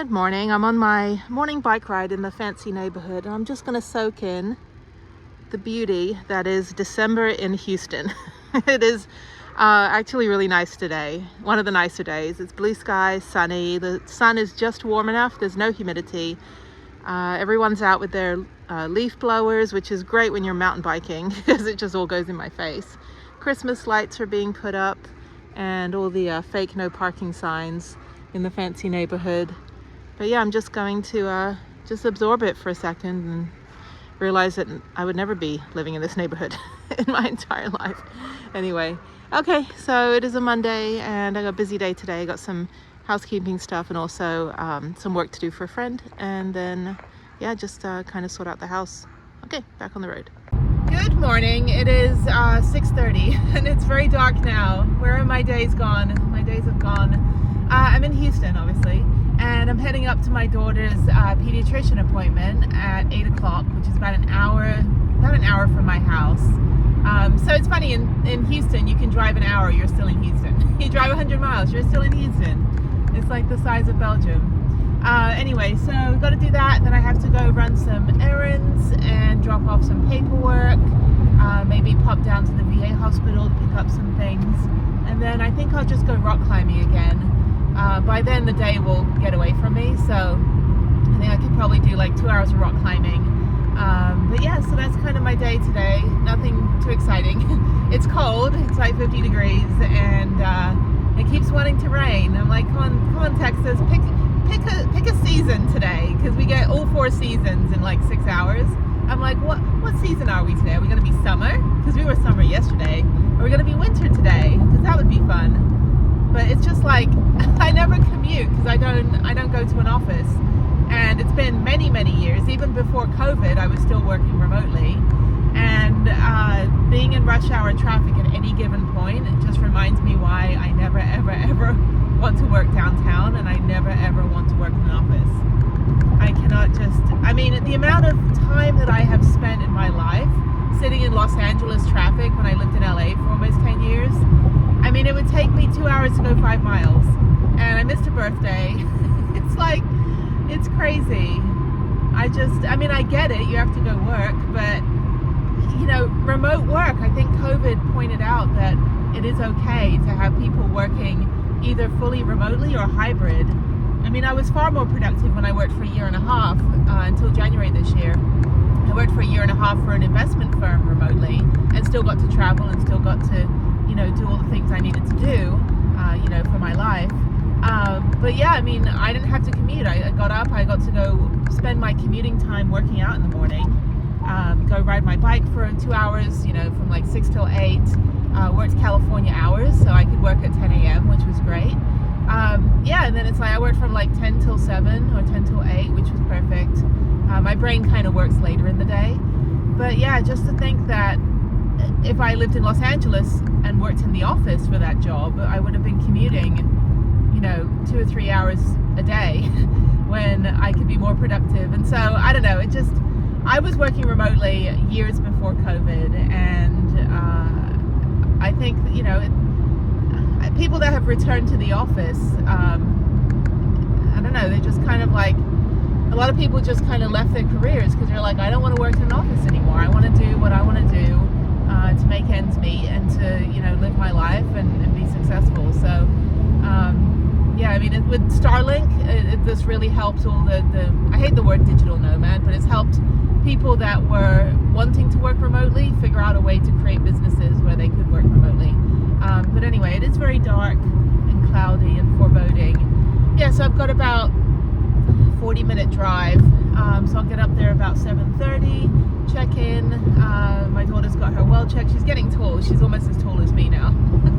Good morning. I'm on my morning bike ride in the fancy neighborhood, and I'm just going to soak in the beauty that is December in Houston. It is actually really nice today. One of the nicer days. It's blue skies, sunny. The sun is just warm enough. There's no humidity. Everyone's out with their leaf blowers, which is great when you're mountain biking because it just all goes in my face. Christmas lights are being put up, and all the fake no parking signs in the fancy neighborhood. But yeah, I'm just going to just absorb it for a second and realize that I would never be living in this neighborhood in my entire life. Anyway, okay, so it is a Monday and I got a busy day today. I got some housekeeping stuff and also some work to do for a friend. And then, yeah, just kind of sort out the house. Okay, back on the road. Good morning. It is 6:30 and it's very dark now. Where are my days gone? My days have gone. I'm in Houston, obviously, and I'm heading up to my daughter's pediatrician appointment at 8 o'clock, which is about an hour from my house. So it's funny, in Houston, you can drive an hour, you're still in Houston. You drive 100 miles, you're still in Houston. It's like the size of Belgium. Anyway, so we've got to do that. Then I have to go run some errands and drop off some paperwork. Maybe pop down to the VA hospital to pick up some things. And then I think I'll just go rock climbing again. By then the day will get away from me, so I think I could probably do like 2 hours of rock climbing. But yeah, so that's kind of my day today. Nothing too exciting. It's cold, it's like 50 degrees, and it keeps wanting to rain. I'm like, come on Texas, pick a season today, because we get all 4 seasons in like 6 hours. I'm like, what season are we today? Are we going to be summer? Because we were summer yesterday. Are we going to be winter today? Because that would be fun. But it's just like, I never commute because I don't go to an office. And it's been many, many years. Even before COVID, I was still working remotely. And being in rush hour traffic at any given point, it just reminds me why I never, ever, ever want to work downtown, and I never, ever want to work in an office. I cannot the amount of time that I have spent in my life sitting in Los Angeles traffic when I lived in LA for almost 10 years, it would take me 2 hours to go 5 miles, and I missed a birthday. It's like, it's crazy. I get it, you have to go work, but remote work, I think COVID pointed out that it is okay to have people working either fully remotely or hybrid. I was far more productive when I worked for a year and a half until January this year. I worked for a year and a half for an investment firm remotely and still got to travel and still got to do all the things I needed to do, for my life. But yeah, I didn't have to commute. I got up, I got to go spend my commuting time working out in the morning, go ride my bike for 2 hours, from like 6 till 8, worked California hours, so I could work at 10 a.m., which was great. And then it's like I worked from like 10 till 7 or 10 till 8, which was perfect. My brain kind of works later in the day. But yeah, just to think that if I lived in Los Angeles and worked in the office for that job, I would have been commuting, 2 or 3 hours a day when I could be more productive. And so, I don't know, I was working remotely years before COVID, and I think, people that have returned to the office, I don't know, they're just kind of like, a lot of people just kind of left their careers because they're like, I don't want to work in an office anymore. I want to do what I want to do to make ends meet and to, live my life and be successful. So, with Starlink, this really helped all the, I hate the word digital nomad, but it's helped people that were wanting to work remotely figure out a way to create businesses where they could work remotely. But anyway, it is very dark and cloudy and foreboding. Yeah, so I've got about 40-minute drive. So I'll get up there about 7:30, check in. My daughter's got her well checked. She's getting tall. She's almost as tall as me now.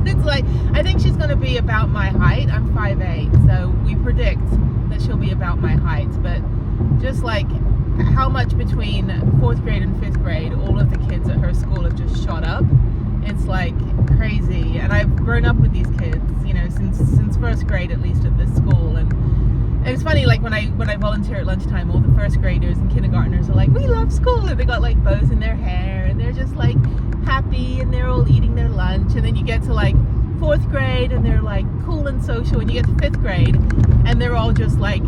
It's like, I think she's going to be about my height. I'm 5'8", so we predict that she'll be about my height. But just like how much between 4th grade and 5th grade, all of the kids at her school have just shot up. It's like crazy. And I've grown up with these kids, since 1st grade, at least at this school. And it's funny, like when I volunteer at lunchtime, all the 1st graders and kindergartners are like, we love school, and they got like bows in their hair, and they're just like happy, and they're all eating their lunch. And then you get to like 4th grade, and they're like cool and social, and you get to 5th grade, and they're all just like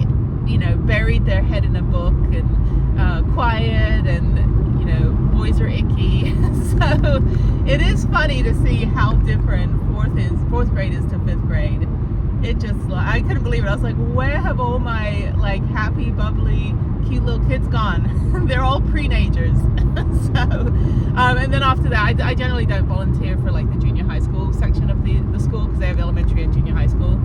buried their head in a book and quiet, and boys are icky. So it is funny to see how different fourth grade is to fifth grade. It just, I couldn't believe it. I was like, where have all my like happy, bubbly, cute little kids gone? They're all pre-nagers. So and then after that, I generally don't volunteer for like the junior high school section of the school, because they have elementary and junior high school.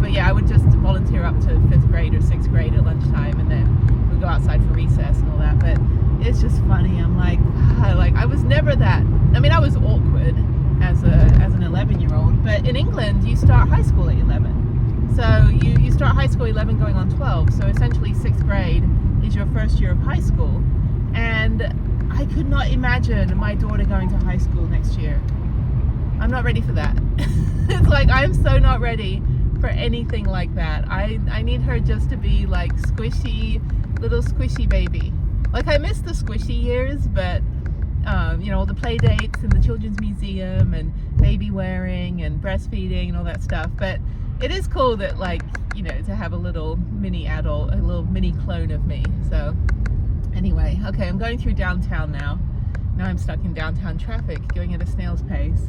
But yeah, I would just volunteer up to fifth grade or sixth grade at lunchtime, and then we'd go outside for recess and all that. But it's just funny. I'm like, I was never that. I mean, I was awkward as an 11-year-old, but in England you start high school at 11. So you start high school 11 going on 12. So essentially 6th grade is your first year of high school. And I could not imagine my daughter going to high school next year. I'm not ready for that. It's like, I'm so not ready for anything like that. I need her just to be like little squishy baby. Like, I miss the squishy years, but all the play dates and the children's museum and baby wearing and breastfeeding and all that stuff. But it is cool that, to have a little mini adult, a little mini clone of me. So anyway, okay, I'm going through downtown now. Now I'm stuck in downtown traffic, going at a snail's pace.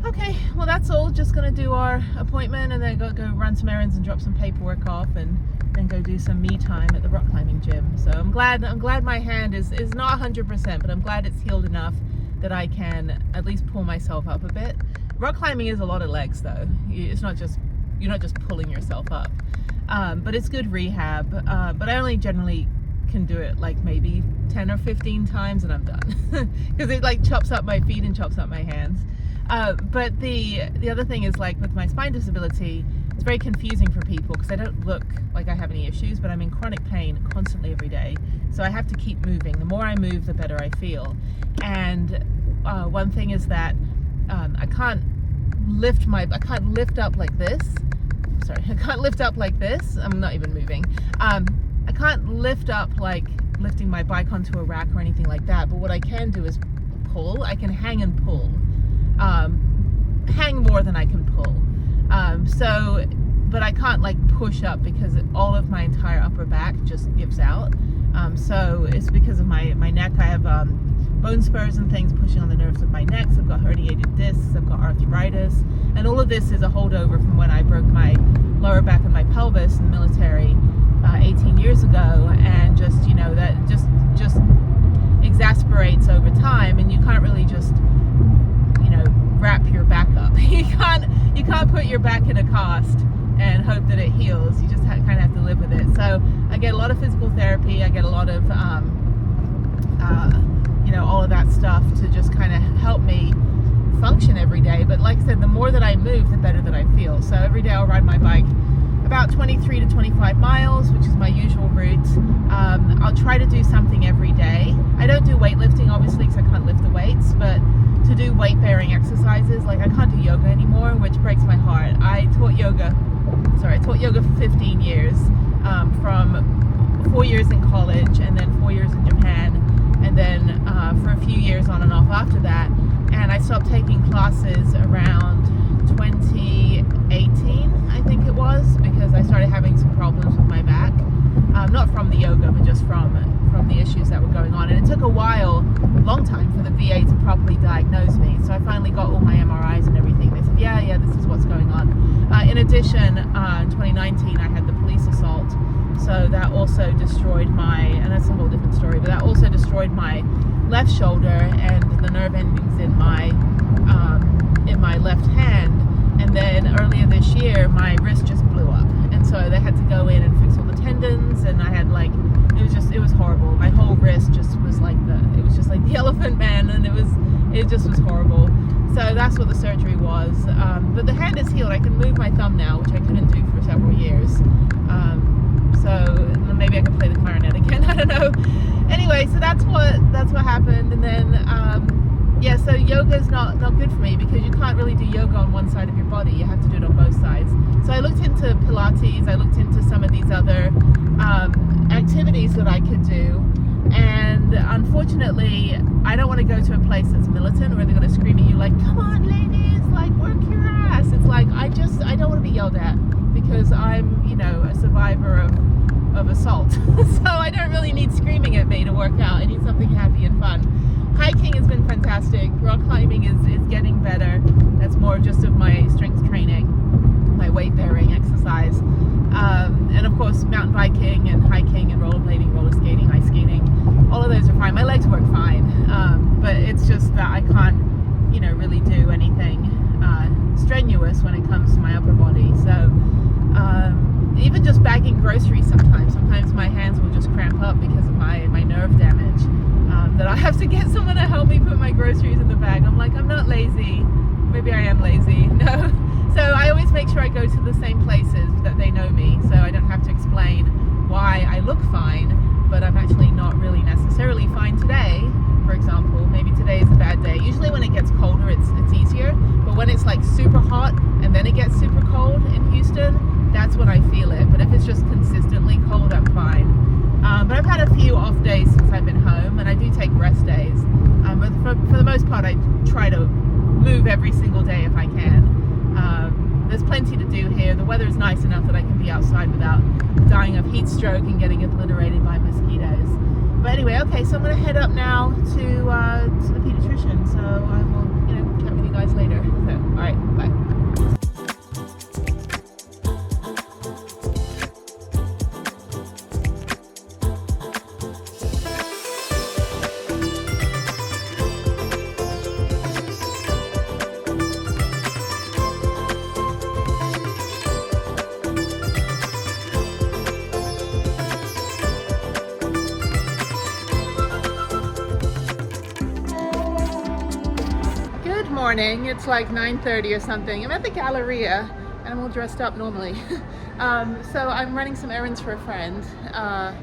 Okay, well, that's all. Just gonna do our appointment and then go run some errands and drop some paperwork off, and then go do some me time at the rock climbing gym. So I'm glad my hand is not 100%, but I'm glad it's healed enough that I can at least pull myself up a bit. Rock climbing is a lot of legs though. You're not just pulling yourself up, but it's good rehab. But I only generally can do it like maybe 10 or 15 times and I'm done, because it like chops up my feet and chops up my hands. But the other thing is, like, with my spine disability, it's very confusing for people because I don't look like I have any issues, but I'm in chronic pain constantly every day. So I have to keep moving. The more I move, the better I feel. And one thing is that I can't lift up like this. Sorry, I can't lift up like this. I'm not even moving. I can't lift up like lifting my bike onto a rack or anything like that. But what I can do is pull. I can hang and pull. Hang more than I can pull. But I can't like push up because all of my entire upper back just gives out. So it's because of my neck. I have bone spurs and things pushing on the nerves of my neck. So I've got herniated discs, I've got arthritis, and all of this is a holdover from when I broke my lower back and my pelvis in the military 18 years ago, and just that just exasperates over time, and you can't really just wrap your back up. You can't put your back in a cast and hope that it heals. You just kind of have to live with it. So I get a lot of physical therapy. I get a lot of all of that stuff to just kind of help me function every day. But like I said, the more that I move, the better that I feel. So every day I'll ride my bike about 23 to 25 miles, which is my usual route. I'll try to do something every day. I don't do weightlifting, obviously, because I can't lift the weights, but to do weight-bearing exercises, like I can't do yoga anymore, which breaks my heart. I taught yoga for 15 years, from 4 years in college and then 4 years in Japan, and then for a few years on and off after that. And I stopped taking classes around 2018, I think it was, because I started having some problems with my back. Not from the yoga, but just from the issues that were going on. And it took a long time for the VA to properly diagnose me. So I finally got all my MRIs and everything. They said, yeah, this is what's going on. In addition, in 2019, I had the police assault. So that also destroyed and that's a whole different story, but that also destroyed my left shoulder and the nerve endings in my left hand. And then earlier this year, my wrist just blew up. And so they had to go in and fix all the tendons, and I had it was horrible. My whole wrist just was like the Elephant Man, and it just was horrible. So that's what the surgery was. But the hand is healed. I can move my thumb now, which I couldn't do for several years. So maybe I can play the clarinet again. I don't know. Anyway, so that's what happened. And then so yoga is not good for me because you can't really do yoga on one side of your body. You have to do it on both sides. So I looked into Pilates. I looked into some of these other activities that I could do. And unfortunately, I don't want to go to a place that's militant where they're going to scream at you like, come on ladies, like work your ass. It's like, I don't want to be yelled at, because because I'm, you know, a survivor of assault. So I don't really need screaming at me to work out. I need something happy and fun. Hiking has been fantastic. Rock climbing is getting better. That's more just of my strength training, my weight bearing exercise. And of course mountain biking and hiking and rollerblading, roller skating, ice skating, all of those are fine. My legs work fine, but it's just that I can't, you know, really do anything strenuous when it comes to my upper body. So even just bagging groceries sometimes my hands will just cramp up because of my nerve damage, that I have to get someone to help me put my groceries in the bag. I'm like, I'm not lazy. Maybe I am lazy. No. So I always make sure I go to the same places that they know me, so I don't have to explain why I look fine, but I'm actually not really necessarily fine today. For example, maybe today is a bad day. Usually when it gets colder, it's easier, but when it's like super hot and then it gets super cold in Houston, that's when I feel it. But if it's just consistently cold, I'm fine. But I've had a few off days since I've been home, and I do take rest days. But for the most part, I try to move every single day if I can. There's plenty to do here. The weather is nice enough that I can be outside without dying of heat stroke and getting obliterated by mosquitoes. But anyway, okay, so I'm going to head up now to the pediatrician. So I will, you know, chat with you guys later. So, all right, bye. Morning, it's like 9:30 or something. I'm at the Galleria and I'm all dressed up normally. So I'm running some errands for a friend. I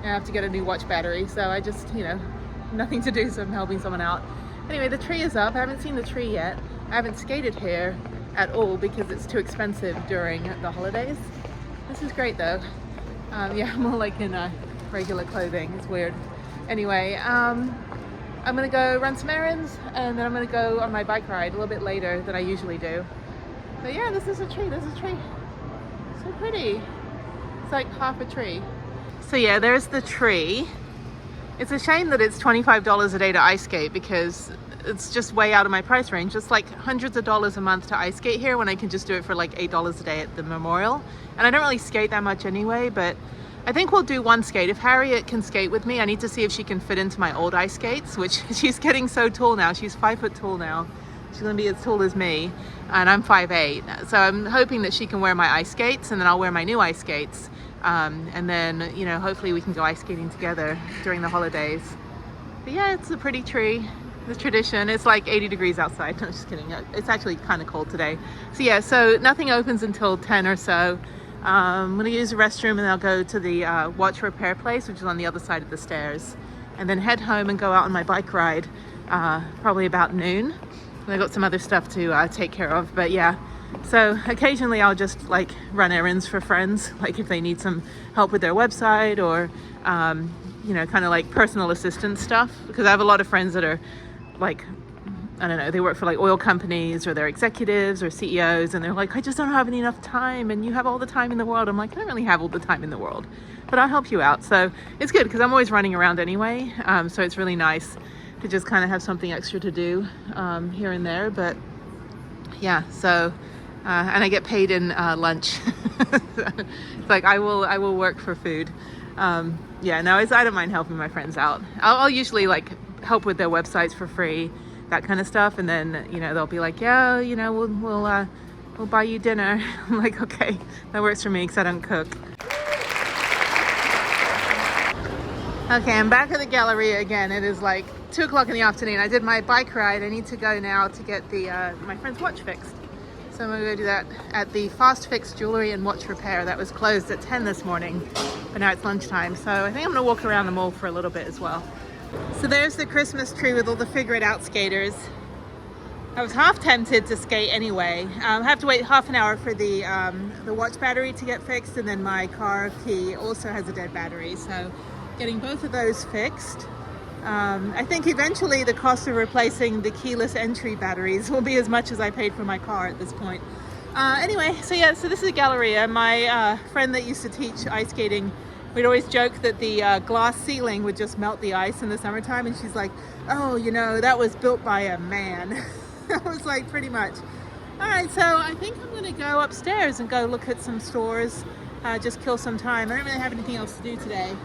have to get a new watch battery, so I just, you know, nothing to do, so I'm helping someone out. Anyway, the tree is up. I haven't seen the tree yet. I haven't skated here at all because it's too expensive during the holidays. This is great though. Yeah, I'm all like in regular clothing. It's weird. Anyway, I'm gonna go run some errands and then I'm gonna go on my bike ride a little bit later than I usually do. But yeah, this is a tree, So pretty. It's like half a tree. So yeah, there's the tree. It's a shame that it's $25 a day to ice skate because it's just way out of my price range. It's like hundreds of dollars a month to ice skate here when I can just do it for like $8 a day at the Memorial. And I don't really skate that much anyway, but I think we'll do one skate. If Harriet can skate with me, I need to see if she can fit into my old ice skates, which she's getting so tall now. She's 5 foot tall now. She's gonna be as tall as me, and I'm 5'8". So I'm hoping that she can wear my ice skates, and then I'll wear my new ice skates. And then, you know, hopefully we can go ice skating together during the holidays. But yeah, it's a pretty tree. The tradition. It's like 80 degrees outside. No, just kidding. It's actually kind of cold today. So yeah, so nothing opens until 10 or so. I'm gonna use the restroom and then I'll go to the watch repair place, which is on the other side of the stairs, and then head home and go out on my bike ride probably about noon. And I got some other stuff to take care of, but yeah, so occasionally I'll just like run errands for friends, like if they need some help with their website or you know, kind of like personal assistance stuff, because I have a lot of friends that are like, I don't know, they work for like oil companies or they're executives or CEOs, and they're like, I just don't have enough time, and you have all the time in the world. I'm like, I don't really have all the time in the world, but I'll help you out. So it's good because I'm always running around anyway. So it's really nice to just kind of have something extra to do here and there. But yeah, so, and I get paid in lunch. It's like, I will work for food. Yeah, no, I don't mind helping my friends out. I'll usually like help with their websites for free, that kind of stuff, and then, you know, they'll be like, yeah, you know, we'll buy you dinner. I'm like, okay, that works for me because I don't cook. Okay, I'm back at the Galleria again. It is like 2 o'clock in the afternoon. I did my bike ride. I need to go now to get the my friend's watch fixed. So I'm gonna go do that at the Fast Fix Jewelry and Watch Repair. That was closed at 10 this morning, but now it's lunchtime. So I think I'm gonna walk around the mall for a little bit as well. So there's the Christmas tree with all the Figure It Out skaters. I was half tempted to skate anyway. I have to wait half an hour for the watch battery to get fixed, and then my car key also has a dead battery. So getting both of those fixed. I think eventually the cost of replacing the keyless entry batteries will be as much as I paid for my car at this point. Anyway, so yeah, so this is a Galleria. My friend that used to teach ice skating, we'd always joke that the glass ceiling would just melt the ice in the summertime, and she's like, oh, you know, that was built by a man. I was like, pretty much. All right, so I think I'm gonna go upstairs and go look at some stores, just kill some time. I don't really have anything else to do today.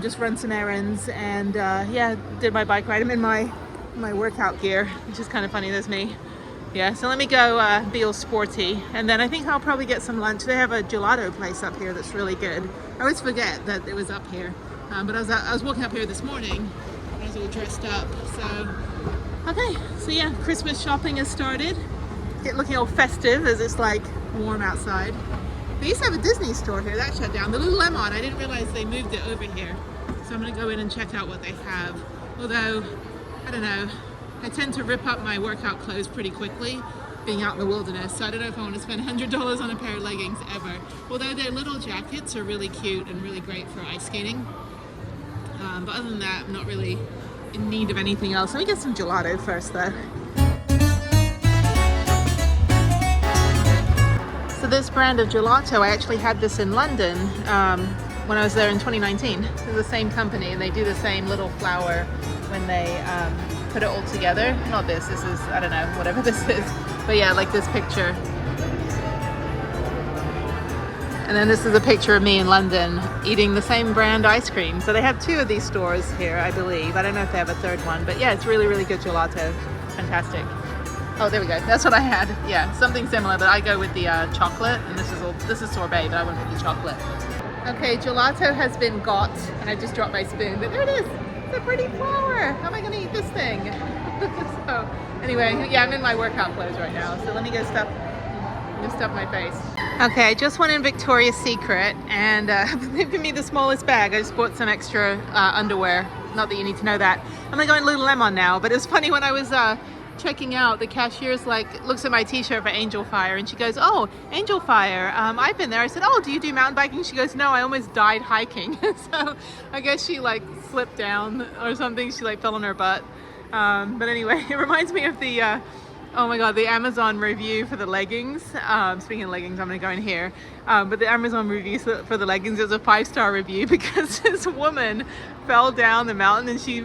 Just run some errands and yeah, did my bike ride. I'm in my workout gear, which is kind of funny. There's me. Yeah, so let me go be all sporty, and then I think I'll probably get some lunch. They have a gelato place up here that's really good. I always forget that it was up here, but I was walking up here this morning. I was all dressed up. So okay, so yeah, Christmas shopping has started. Looking all festive as it's like warm outside. They used to have a Disney store here that shut down. The Lululemon, I didn't realize they moved it over here. So I'm gonna go in and check out what they have. Although, I don't know, I tend to rip up my workout clothes pretty quickly being out in the wilderness. So I don't know if I want to spend $100 on a pair of leggings ever. Although their little jackets are really cute and really great for ice skating. But other than that, I'm not really in need of anything else. Let me get some gelato first though. So this brand of gelato, I actually had this in London when I was there in 2019. It's the same company, and they do the same little flower when they put it all together. Not this is, I don't know, whatever this is. But yeah, like this picture. And then this is a picture of me in London eating the same brand ice cream. So they have 2 of these stores here, I believe. I don't know if they have a 3rd one, but yeah, it's really, really good gelato. Fantastic. Oh, there we go. That's what I had. Yeah, something similar, but I go with the chocolate, and this is sorbet, but I went with the chocolate. Okay, gelato has been got, and I just dropped my spoon, but there it is. It's a pretty flower. How am I going to eat this thing? So, anyway, yeah, I'm in my workout clothes right now, so let me go stuff my face. Okay, I just went in Victoria's Secret, and they've given me the smallest bag. I just bought some extra underwear. Not that you need to know that. I'm going to go in Lululemon now, but it was funny when I was checking out, the cashier's like looks at my t-shirt for Angel Fire, and she goes, oh, Angel Fire, I've been there. I said, oh, do you do mountain biking? She goes, no, I almost died hiking. So I guess she like slipped down or something. She like fell on her butt. But anyway, it reminds me of the oh my god, the Amazon review for the leggings. Speaking of leggings, I'm gonna go in here. But the Amazon review for the leggings is a 5-star review because this woman fell down the mountain, and she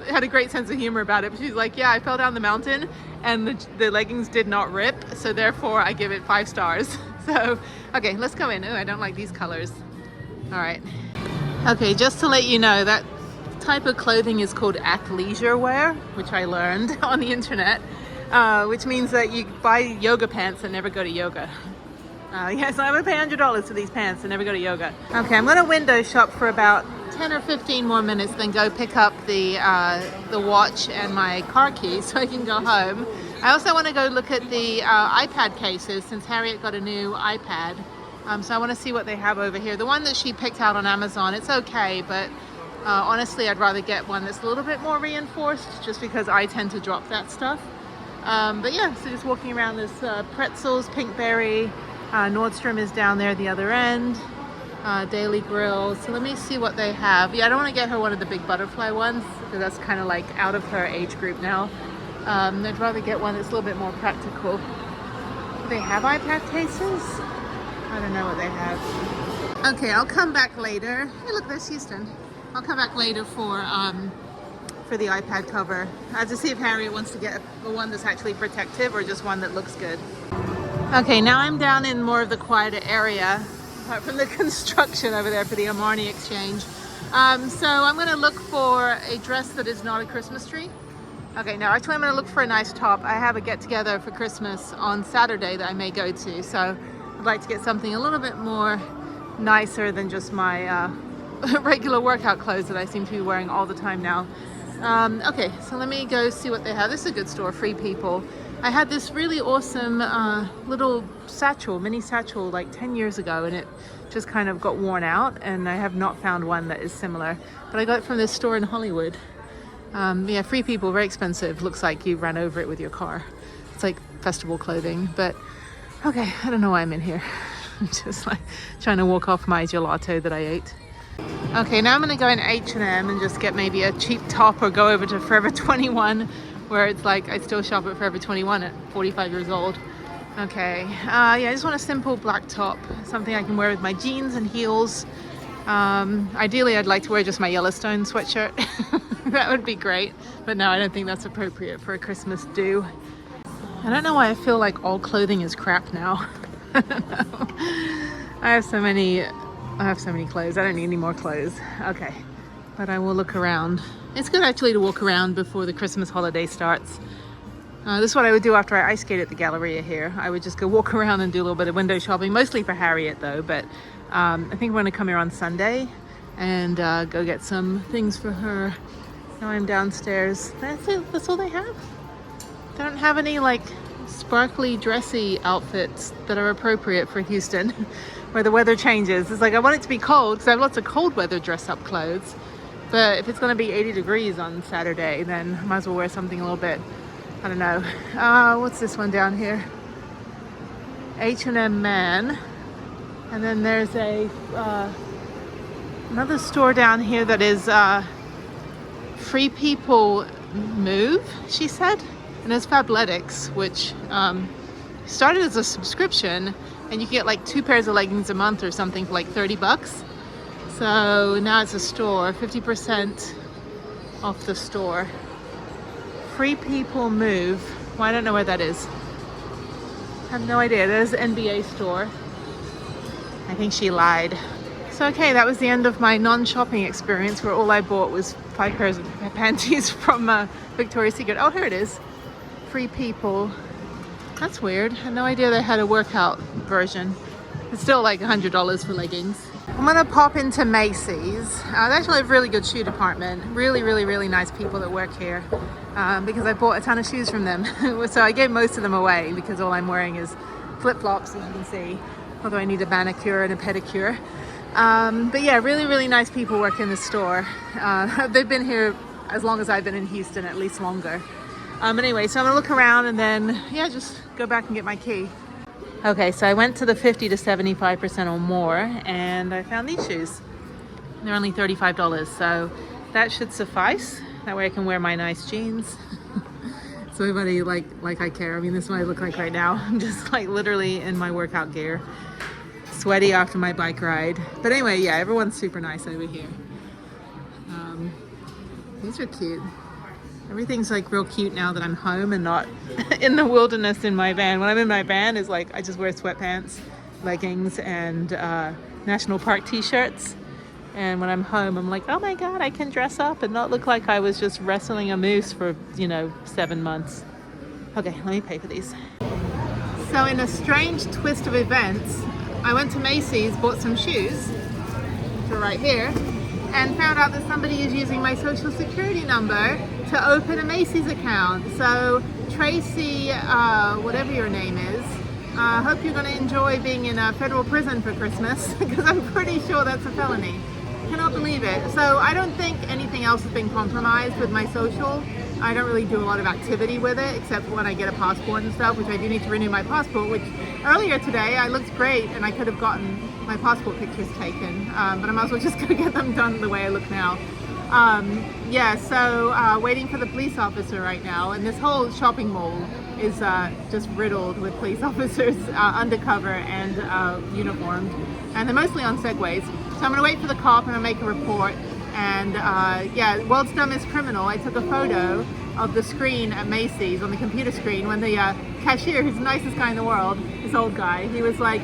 had a great sense of humor about it. But she's like, yeah, I fell down the mountain and the leggings did not rip, so therefore I give it 5 stars. So, okay, let's go in. Oh, I don't like these colors. All right. Okay, just to let you know, that type of clothing is called athleisure wear, which I learned on the internet. Which means that you buy yoga pants and never go to yoga. Yes, I'm gonna pay $100 for these pants and never go to yoga. Okay, I'm gonna window shop for about 10 or 15 more minutes, then go pick up the watch and my car keys so I can go home. I also want to go look at the iPad cases, since Harriet got a new iPad. So I want to see what they have over here. The one that she picked out on Amazon, it's okay, but honestly, I'd rather get one that's a little bit more reinforced, just because I tend to drop that stuff. But yeah, so just walking around this Pretzels, Pinkberry, Nordstrom is down there at the other end, Daily Grill. So let me see what they have. Yeah, I don't want to get her one of the big butterfly ones, because that's kind of like out of her age group now. I'd rather get one that's a little bit more practical. Do they have iPad cases? I don't know what they have. Okay, I'll come back later. Hey, look, there's Houston. I'll come back later for the iPad cover. I have to see if Harriet wants to get the one that's actually protective or just one that looks good. Okay, now I'm down in more of the quieter area, apart from the construction over there for the Armani exchange. So I'm going to look for a dress that is not a Christmas tree. Okay, now actually I'm going to look for a nice top. I have a get-together for Christmas on Saturday that I may go to, so I'd like to get something a little bit more nicer than just my regular workout clothes that I seem to be wearing all the time now. Okay, so let me go see what they have. This is a good store, Free People. I had this really awesome little satchel, mini satchel, like 10 years ago, and it just kind of got worn out, and I have not found one that is similar. But I got it from this store in Hollywood. Yeah, Free People, very expensive. Looks like you ran over it with your car. It's like festival clothing, but okay, I don't know why I'm in here. I'm just like trying to walk off my gelato that I ate. Okay, now I'm going to go in H&M and just get maybe a cheap top, or go over to Forever 21, where it's like I still shop at Forever 21 at 45 years old. Okay, yeah, I just want a simple black top, something I can wear with my jeans and heels. Ideally, I'd like to wear just my Yellowstone sweatshirt. That would be great, but no, I don't think that's appropriate for a Christmas do. I don't know why I feel like all clothing is crap now. I don't know. I have so many clothes. I don't need any more clothes. Okay, but I will look around. It's good actually to walk around before the Christmas holiday starts. This is what I would do after I ice skate at the Galleria here. I would just go walk around and do a little bit of window shopping, mostly for Harriet though, but I think I'm going to come here on Sunday and go get some things for her. Now I'm downstairs. That's it. That's all they have. They don't have any like sparkly dressy outfits that are appropriate for Houston where the weather changes. It's like I want it to be cold because I have lots of cold weather dress up clothes, but if it's going to be 80 degrees on Saturday, then I might as well wear something a little bit, I don't know. What's this one down here? H&M Man. And then there's a another store down here that is Free People Move, she said. And there's Fabletics, which started as a subscription, and you can get like 2 pairs of leggings a month or something for like 30 bucks. So now it's a store, 50% off the store. Free People Move. Well, I don't know where that is. I have no idea. There's the NBA store. I think she lied. So okay, that was the end of my non-shopping experience where all I bought was 5 pairs of panties from Victoria's Secret. Oh, here it is. Free People. That's weird. I had no idea they had a workout version. It's still like $100 for leggings. I'm gonna pop into Macy's. They actually have a really good shoe department. Really nice people that work here because I bought a ton of shoes from them. So I gave most of them away because all I'm wearing is flip-flops, as you can see. Although I need a manicure and a pedicure. But yeah, really nice people work in the store. They've been here as long as I've been in Houston, at least longer. But anyway, so I'm gonna look around and then, yeah, just go back and get my key. Okay, so I went to the 50 to 75% or more and I found these shoes. They're only $35, so that should suffice. That way I can wear my nice jeans. So everybody like I care. I mean, this is what I look like right now. I'm just like literally in my workout gear. Sweaty after my bike ride. But anyway, yeah, everyone's super nice over here. These are cute. Everything's like real cute now that I'm home and not in the wilderness in my van. When I'm in my van, is like I just wear sweatpants, leggings, and national park t-shirts. And when I'm home, I'm like, oh my God, I can dress up and not look like I was just wrestling a moose for, 7 months. Okay, let me pay for these. So in a strange twist of events, I went to Macy's, bought some shoes, which are right here, and found out that somebody is using my social security number to open a Macy's account. So Tracy, whatever your name is, hope you're going to enjoy being in a federal prison for Christmas because I'm pretty sure that's a felony. Cannot believe it. So I don't think anything else has been compromised with my social. I don't really do a lot of activity with it except when I get a passport and stuff, which I do need to renew my passport, which earlier today I looked great and I could have gotten my passport pictures taken, but I might as well just go get them done the way I look now. Waiting for the police officer right now, and this whole shopping mall is just riddled with police officers undercover and uniformed, and they're mostly on Segways. So I'm gonna wait for the cop and I'll make a report. And world's dumbest criminal. I took a photo of the screen at Macy's, on the computer screen, when the cashier, who's the nicest guy in the world, this old guy, he was like,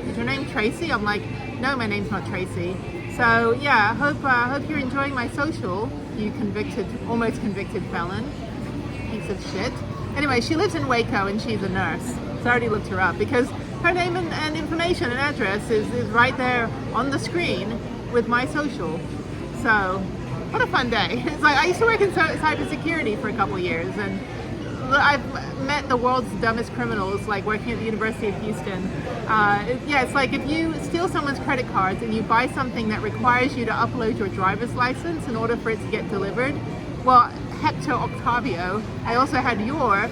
is your name Tracy? I'm like, no, my name's not Tracy. So yeah, hope you're enjoying my social, you almost convicted felon, piece of shit. Anyway, she lives in Waco and she's a nurse. So I already looked her up because her name and information and address is right there on the screen with my social. So, what a fun day. It's like I used to work in cybersecurity for a couple years, and I've met the world's dumbest criminals, like working at the University of Houston. It's like if you steal someone's credit cards and you buy something that requires you to upload your driver's license in order for it to get delivered. Well, Hector Octavio, I also had your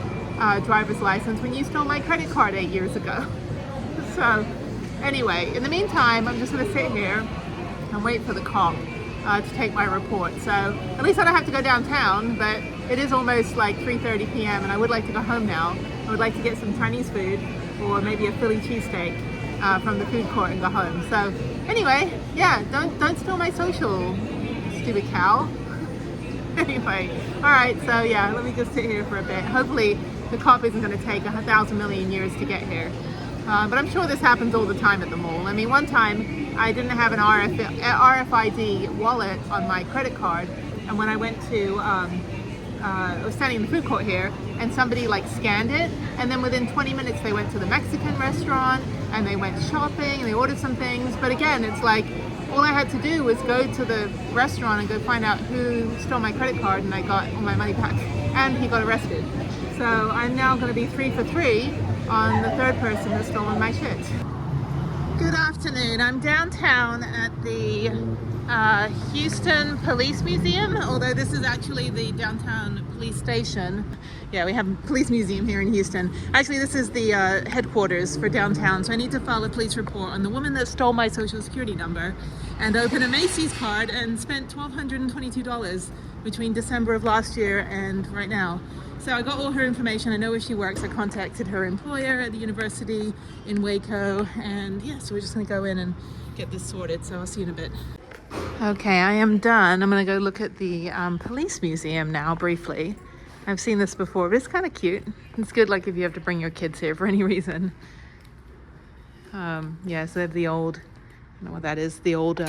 driver's license when you stole my credit card 8 years ago. So, anyway, in the meantime, I'm just going to sit here and wait for the cop to take my report. So at least I don't have to go downtown, but it is almost like 3:30 p.m. and I would like to go home now. I would like to get some Chinese food or maybe a Philly cheesesteak from the food court and go home. So anyway, yeah, don't steal my social, stupid cow. Anyway, all right, so yeah, let me just sit here for a bit. Hopefully the cop isn't going to take 1,000 million years to get here. But I'm sure this happens all the time at the mall. I mean, one time I didn't have an RFID wallet on my credit card, and when I went to, I was standing in the food court here, and somebody like scanned it, and then within 20 minutes they went to the Mexican restaurant, and they went shopping, and they ordered some things. But again, it's like, all I had to do was go to the restaurant and go find out who stole my credit card, and I got all my money back, and he got arrested. So I'm now going to be 3 for 3 on the third person who's stolen my shit. Good afternoon. I'm downtown at the Houston Police Museum, although this is actually the downtown police station. Yeah, we have a police museum here in Houston. Actually, this is the headquarters for downtown, so I need to file a police report on the woman that stole my social security number and open a Macy's card and spent $1,222 between December of last year and right now. So I got all her information. I know where she works. I contacted her employer at the university in Waco, and yeah, so we're just gonna go in and get this sorted. So I'll see you in a bit. Okay, I am done. I'm gonna go look at the police museum now briefly. I've seen this before, but it's kind of cute. It's good, like if you have to bring your kids here for any reason. Yeah, so they have the old, I don't know what that is, the old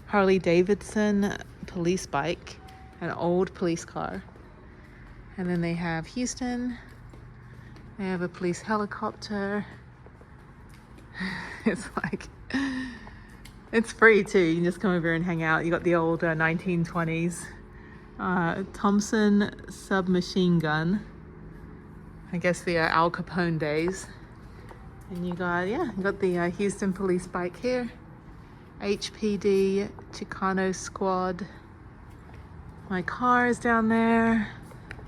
Harley Davidson police bike, an old police car. And then they have Houston. They have a police helicopter. It's like, it's free too. You can just come over and hang out. You got the old 1920s Thompson submachine gun. I guess the Al Capone days. And you got, yeah, you got the Houston police bike here. HPD Chicano squad. My car is down there.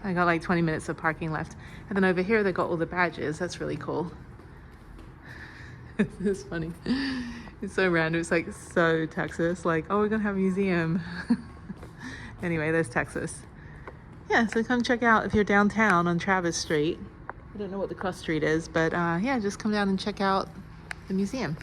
I got like 20 minutes of parking left. And then over here, they got all the badges. That's really cool. It's funny. It's so random. It's like so Texas. Like, oh, we're gonna have a museum. Anyway, there's Texas. Yeah, so come check out if you're downtown on Travis Street. I don't know what the cross street is, but yeah, just come down and check out the museum.